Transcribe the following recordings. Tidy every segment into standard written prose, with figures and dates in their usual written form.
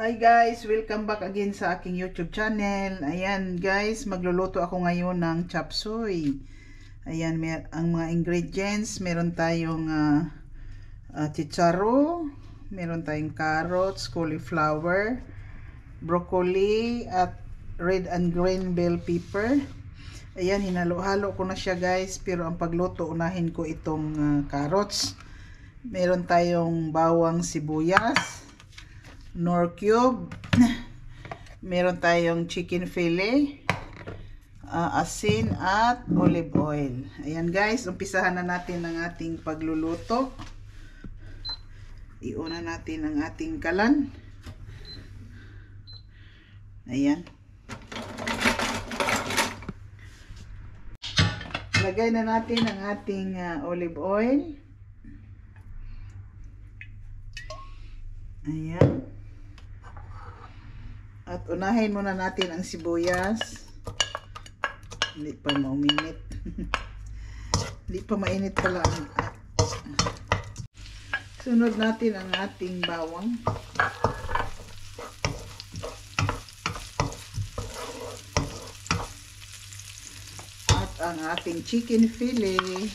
Hi guys! Welcome back again sa aking YouTube channel. Ayan guys, magluluto ako ngayon ng chop suey. Ayan, ang mga ingredients, meron tayong chicharo, meron tayong carrots, cauliflower, broccoli, at red and green bell pepper. Ayan, hinalo-halo ko na siya guys, pero ang pagluto, unahin ko itong carrots. Meron tayong bawang sibuyas, nor cube, meron tayong chicken fillet, asin at olive oil. Ayan guys, umpisahan na natin ang ating pagluluto. Iuna natin ang ating kalan. Ayan. Lagay na natin ang ating olive oil. Ayan. At unahin muna natin ang sibuyas. Hindi pa mauminit. Hindi pa mainit pala. Sunod natin ang ating bawang. At ang ating chicken fillet.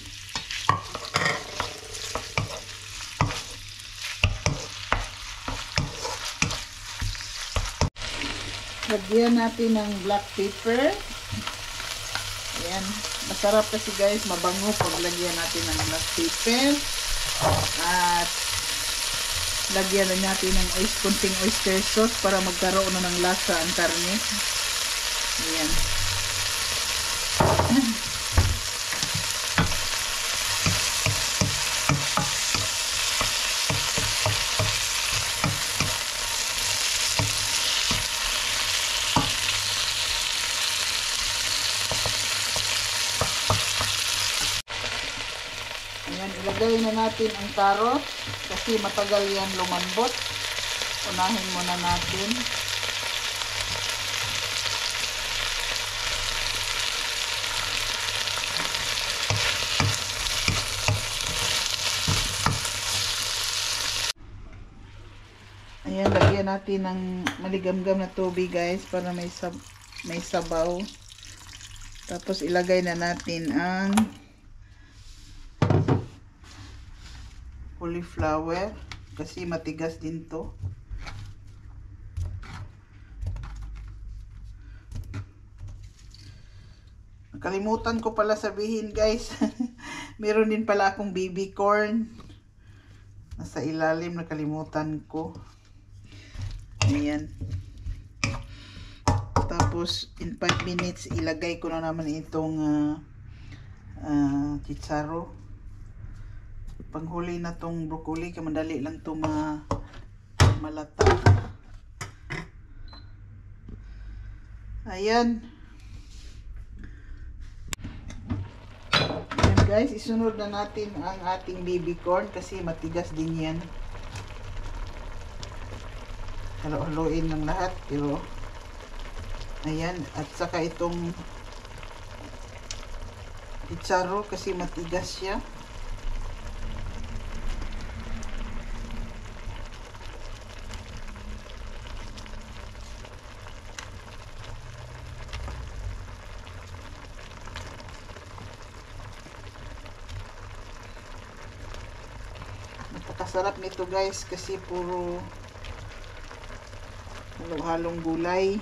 Lagyan natin ng black pepper. Ayan. Masarap kasi guys, mabango pag lagyan natin ng black pepper. At lagyan na natin ng kunting oyster sauce para magkaroon na ng lasa ang karne. Ayan. Ayan, ilagay na natin ang carrot kasi matagal yan lumambot. Unahin muna natin. Ayan, lagyan natin ng maligamgam na tubig guys para may sabaw. Tapos ilagay na natin ang cauliflower kasi matigas din to. Nakalimutan ko pala sabihin guys. Meron din pala akong baby corn nasa ilalim, nakalimutan ko. Ayan. Tapos in 5 minutes ilagay ko na naman itong chicharo. Panghuli na tong broccoli, madali lang to malata. Ayan. Ayan guys, isunod na natin ang ating baby corn kasi matigas din yan. Halo-haloin ng lahat, pero ayan, at saka itong chicharo kasi matigas siya. Napakasarap nito guys kasi puro halong gulay.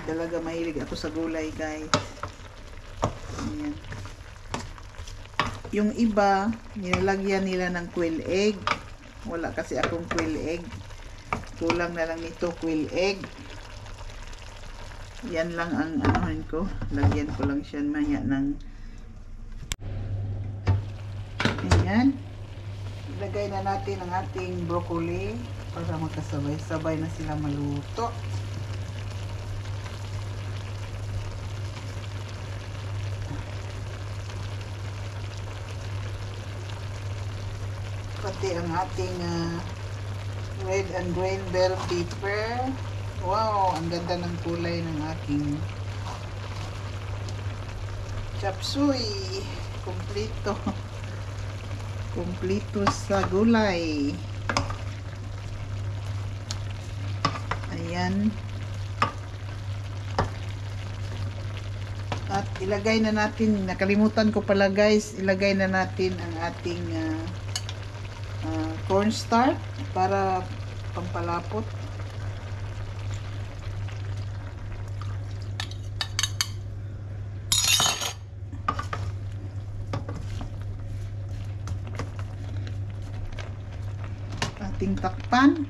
Talaga mahilig ako sa gulay guys. Ayan. Yung iba nilalagyan nila ng quail egg. Wala kasi akong quail egg. Kulang na lang nito quail egg. Yan lang ang anuhin ko. Lagyan ko lang siya maya ng ayan. Ilagay na natin ang ating broccoli para magkasabay-sabay na sila maluto. Pati ang ating red and green bell pepper. Wow, ang ganda ng kulay ng aking chop suey. Kompleto. Kompleto sa gulay. Ayan. At ilagay na natin, nakalimutan ko pala guys, ilagay na natin ang ating cornstarch para pampalapot. Ating takpan.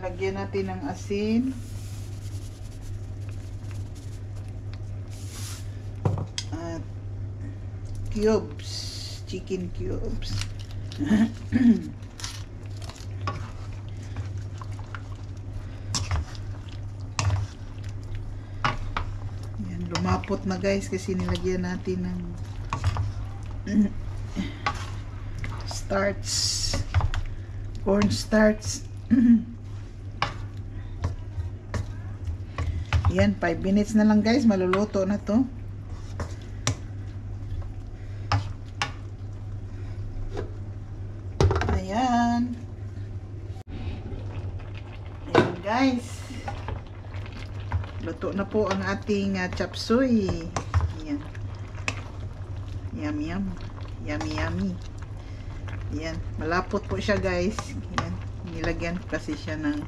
Lagyan natin ng asin at cubes, chicken cubes. Yan, lumapot na guys kasi nilagyan natin ng starch, cornstarch. Yan, 5 minutes na lang guys, maluluto na to. Ayan. Ayan guys. Luto na po ang ating chop suey. Ayan. Yum yum. Yummy yummy. Ayan, malapot po siya guys. Ayan, nilagyan ko kasi siya ng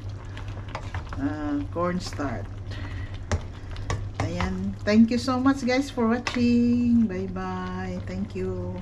cornstarch. Ayan. Thank you so much guys for watching. Bye bye. Thank you.